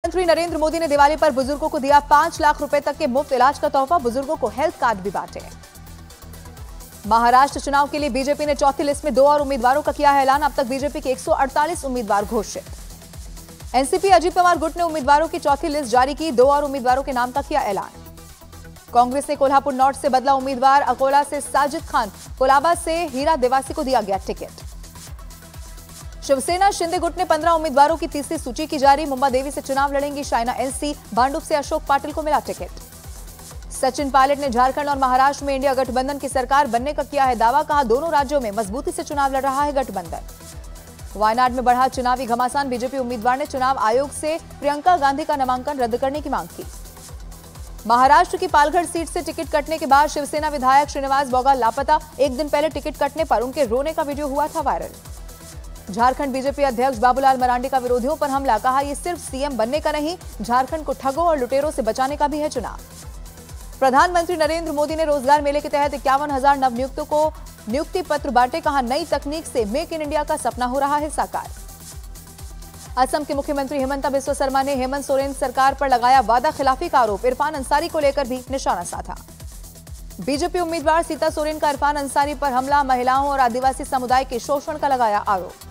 प्रधानमंत्री नरेंद्र मोदी ने दिवाली पर बुजुर्गों को दिया 5 लाख रुपए तक के मुफ्त इलाज का तोहफा। बुजुर्गों को हेल्थ कार्ड भी बांटे। महाराष्ट्र चुनाव के लिए बीजेपी ने चौथी लिस्ट में 2 और उम्मीदवारों का किया है ऐलान। अब तक बीजेपी के 148 उम्मीदवार घोषित। एनसीपी अजीत पवार गुट ने उम्मीदवारों की चौथी लिस्ट जारी की। 2 और उम्मीदवारों के नाम का किया ऐलान। कांग्रेस ने कोल्हापुर नॉर्थ से बदला उम्मीदवार। अकोला से साजिद खान, कोलाबा से हीरा देवासी को दिया गया टिकट। शिवसेना शिंदे गुट ने 15 उम्मीदवारों की तीसरी सूची की जारी। मुंबा देवी से चुनाव लड़ेंगी शाइना एलसी। भांडुप से अशोक पाटिल को मिला टिकट। सचिन पायलट ने झारखंड और महाराष्ट्र में इंडिया गठबंधन की सरकार बनने का किया है दावा। कहा, दोनों राज्यों में मजबूती से चुनाव लड़ रहा है गठबंधन। वायनाड में बढ़ा चुनावी घमासान। बीजेपी उम्मीदवार ने चुनाव आयोग से प्रियंका गांधी का नामांकन रद्द करने की मांग की। महाराष्ट्र की पालघर सीट से टिकट कटने के बाद शिवसेना विधायक श्रीनिवास बौगा लापता। एक दिन पहले टिकट कटने पर उनके रोने का वीडियो हुआ था वायरल। झारखंड बीजेपी अध्यक्ष बाबूलाल मरांडी का विरोधियों पर हमला। कहा, यह सिर्फ सीएम बनने का नहीं, झारखंड को ठगों और लुटेरों से बचाने का भी है चुनाव। प्रधानमंत्री नरेंद्र मोदी ने रोजगार मेले के तहत 51,000 नवनियुक्तों को नियुक्ति पत्र बांटे। कहा, नई तकनीक से मेक इन इंडिया का सपना हो रहा है साकार। असम के मुख्यमंत्री हेमंता बिस्वा शर्मा ने हेमंत सोरेन सरकार पर लगाया वादा खिलाफी का आरोप। इरफान अंसारी को लेकर भी निशाना साधा। बीजेपी उम्मीदवार सीता सोरेन का इरफान अंसारी पर हमला। महिलाओं और आदिवासी समुदाय के शोषण का लगाया आरोप।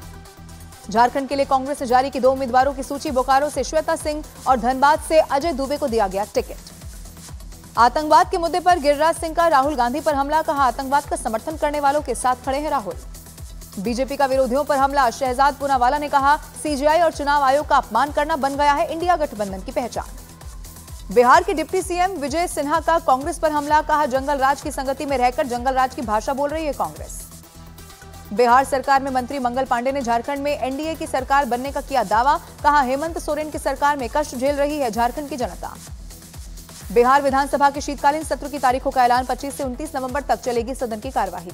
झारखंड के लिए कांग्रेस ने जारी की 2 उम्मीदवारों की सूची। बोकारो से श्वेता सिंह और धनबाद से अजय दुबे को दिया गया टिकट। आतंकवाद के मुद्दे पर गिरिराज सिंह का राहुल गांधी पर हमला। कहा, आतंकवाद का समर्थन करने वालों के साथ खड़े हैं राहुल। बीजेपी का विरोधियों पर हमला। शहजाद पूनावाला ने कहा, सीजीआई और चुनाव आयोग का अपमान करना बन गया है इंडिया गठबंधन की पहचान। बिहार के डिप्टी सीएम विजय सिन्हा का कांग्रेस पर हमला। कहा, जंगल राज की संगति में रहकर जंगल राज की भाषा बोल रही है कांग्रेस। बिहार सरकार में मंत्री मंगल पांडे ने झारखंड में एनडीए की सरकार बनने का किया दावा। कहा, हेमंत सोरेन की सरकार में कष्ट झेल रही है झारखंड की जनता। बिहार विधानसभा के शीतकालीन सत्र की तारीखों का ऐलान। 25 से 29 नवंबर तक चलेगी सदन की कार्यवाही।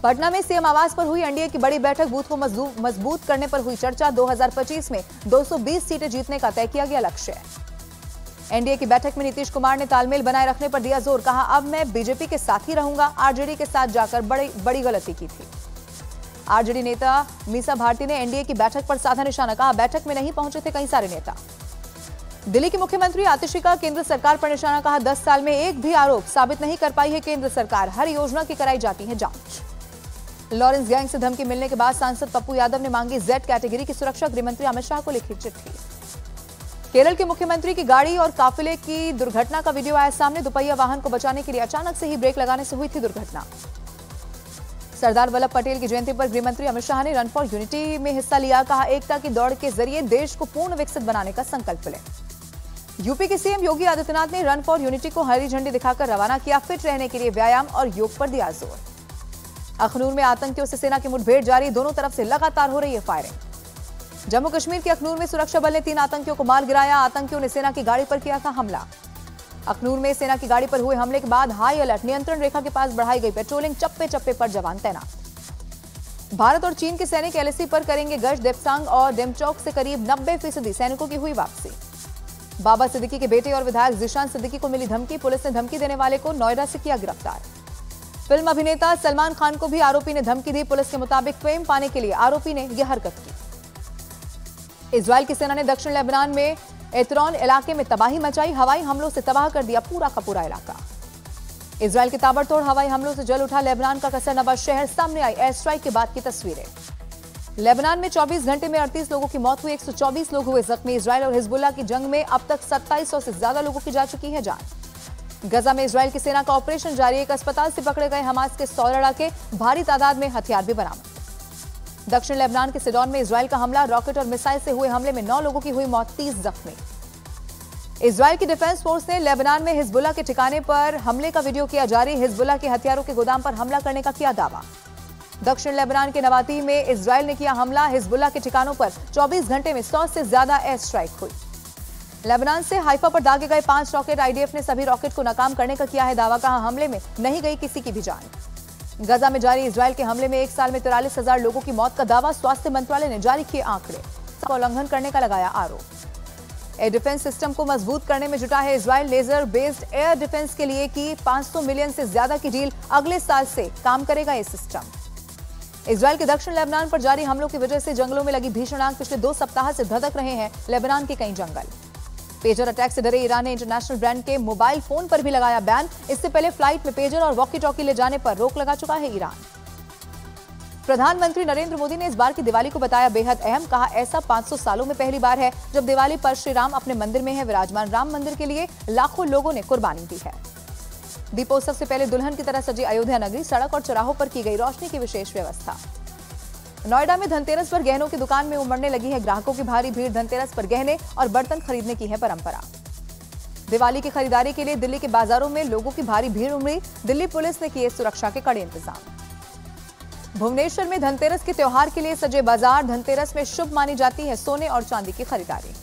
पटना में सीएम आवास पर हुई एनडीए की बड़ी बैठक। बूथ को मजबूत करने पर हुई चर्चा। 2025 में 220 सीटें जीतने का तय किया गया लक्ष्य। एनडीए की बैठक में नीतीश कुमार ने तालमेल बनाए रखने पर दिया जोर। कहा, अब मैं बीजेपी के साथ ही रहूंगा। आरजेडी के साथ जाकर बड़ी गलती की थी। आरजेडी नेता मीसा भारती ने एनडीए की बैठक पर साधा निशाना। कहा, बैठक में नहीं पहुंचे थे कई सारे नेता। दिल्ली के मुख्यमंत्री आतिशी का केंद्र सरकार पर निशाना। कहा, 10 साल में एक भी आरोप साबित नहीं कर पाई है केंद्र सरकार। हर योजना की कराई जाती है जांच। लॉरेंस गैंग से धमकी मिलने के बाद सांसद पप्पू यादव ने मांगी जेड कैटेगरी की सुरक्षा। गृहमंत्री अमित शाह को लिखी चिट्ठी। केरल के मुख्यमंत्री की गाड़ी और काफिले की दुर्घटना का वीडियो आया सामने। दुपहिया वाहन को बचाने के लिए अचानक से ही ब्रेक लगाने से हुई थी दुर्घटना। सरदार वल्लभ पटेल की जयंती पर गृहमंत्री अमित शाह ने रन फॉर यूनिटी में हिस्सा लिया। कहा, एकता की दौड़ के जरिए देश को पूर्ण विकसित बनाने का संकल्प लें। यूपी के सीएम योगी आदित्यनाथ ने रन फॉर यूनिटी को हरी झंडी दिखाकर रवाना किया। फिट रहने के लिए व्यायाम और योग पर दिया जोर। अखनूर में आतंकियों से सेना की मुठभेड़ जारी। दोनों तरफ से लगातार हो रही है फायरिंग। जम्मू कश्मीर के अखनूर में सुरक्षा बल ने 3 आतंकियों को मार गिराया। आतंकियों ने सेना की गाड़ी पर किया था हमला। अखनूर में सेना की गाड़ी पर हुए हमले के बाद हाई अलर्ट। नियंत्रण रेखा के पास बढ़ाई गई पेट्रोलिंग। चप्पे चप्पे पर जवान तैनात। भारत और चीन के सैनिक एलएसी पर करेंगे गश्त। देपसांग और डेमचौक से करीब 90% सैनिकों की हुई वापसी। बाबा सिद्दीकी के बेटे और विधायक जिशान सिद्दीकी को मिली धमकी। पुलिस ने धमकी देने वाले को नोएडा से किया गिरफ्तार। फिल्म अभिनेता सलमान खान को भी आरोपी ने धमकी दी। पुलिस के मुताबिक फेम पाने के लिए आरोपी ने यह हरकत की। इजरायल की सेना ने दक्षिण लेबनान में एतरॉन इलाके में तबाही मचाई। हवाई हमलों से तबाह कर दिया पूरा का पूरा इलाका। इजरायल के ताबड़तोड़ हवाई हमलों से जल उठा लेबनान का कसरनबा शहर। सामने आई एयर स्ट्राइक के बाद की तस्वीरें। लेबनान में 24 घंटे में 38 लोगों की मौत हुई। 124 लोग हुए जख्मी। इजरायल और हिजबुल्लाह की जंग में अब तक 2700 से ज्यादा लोगों की जा चुकी है जान। गजा में इजरायल की सेना का ऑपरेशन जारी। एक अस्पताल से पकड़े गए हमास के 100 लड़ाके। भारी तादाद में हथियार भी बरामद। दक्षिण लेबनान के सिडॉन में इजरायल का हमला। रॉकेट और मिसाइल से हुए हमले में 9 लोगों की हुई मौत, 30 जख्मी। इजरायल की डिफेंस फोर्स ने लेबनान में हिजबुल्लाह के ठिकाने पर हमले का वीडियो किया जारी। हिजबुल्लाह के हथियारों के गोदाम पर हमला करने का किया दावा। दक्षिण लेबनान के नवाती में इजरायल ने किया हमला। हिजबुल्लाह के ठिकानों पर 24 घंटे में 100 से ज्यादा एयर स्ट्राइक हुई। लेबनान से हाइफा पर दागे गए 5 रॉकेट। आईडीएफ ने सभी रॉकेट को नाकाम करने का किया है दावा। कहा, हमले में नहीं गई किसी की भी जान। गजा में जारी इजरायल के हमले में एक साल में 43,000 लोगों की मौत का दावा। स्वास्थ्य मंत्रालय ने जारी किए आंकड़े। उल्लंघन करने का लगाया आरोप। एयर डिफेंस सिस्टम को मजबूत करने में जुटा है Israel. Laser based air defence के लिए की 500 मिलियन से ज्यादा की डील। अगले साल से काम करेगा ये सिस्टम। इजराइल के दक्षिण लेबनान पर जारी हमलों की वजह से जंगलों में लगी भीषण आग पिछले 2 सप्ताह से धधक रहे हैं लेबनान के कई जंगल। पेजर अटैक से डरे ईरान ने इंटरनेशनल ब्रांड के मोबाइल फोन पर भी लगाया बैन। इससे पहले फ्लाइट में पेजर और वॉकी टॉकी ले जाने पर रोक लगा चुका है ईरान। प्रधानमंत्री नरेंद्र मोदी ने इस बार की दिवाली को बताया बेहद अहम। कहा, ऐसा 500 सालों में पहली बार है जब दिवाली पर श्री राम अपने मंदिर में है। विराजमान राम मंदिर के लिए लाखों लोगों ने कुर्बानी दी है। दीपोत्सव से पहले दुल्हन की तरह सजी अयोध्या नगरी, सड़क और चौराहों पर की गई रोशनी की विशेष व्यवस्था। नोएडा में धनतेरस पर गहनों की दुकान में उमड़ने लगी है ग्राहकों की भारी भीड़। धनतेरस पर गहने और बर्तन खरीदने की है परंपरा। दिवाली की खरीदारी के लिए दिल्ली के बाजारों में लोगों की भारी भीड़ उमड़ी। दिल्ली पुलिस ने किए सुरक्षा के कड़े इंतजाम। भुवनेश्वर में धनतेरस के त्योहार के लिए सजे बाजार। धनतेरस में शुभ मानी जाती है सोने और चांदी की खरीदारी।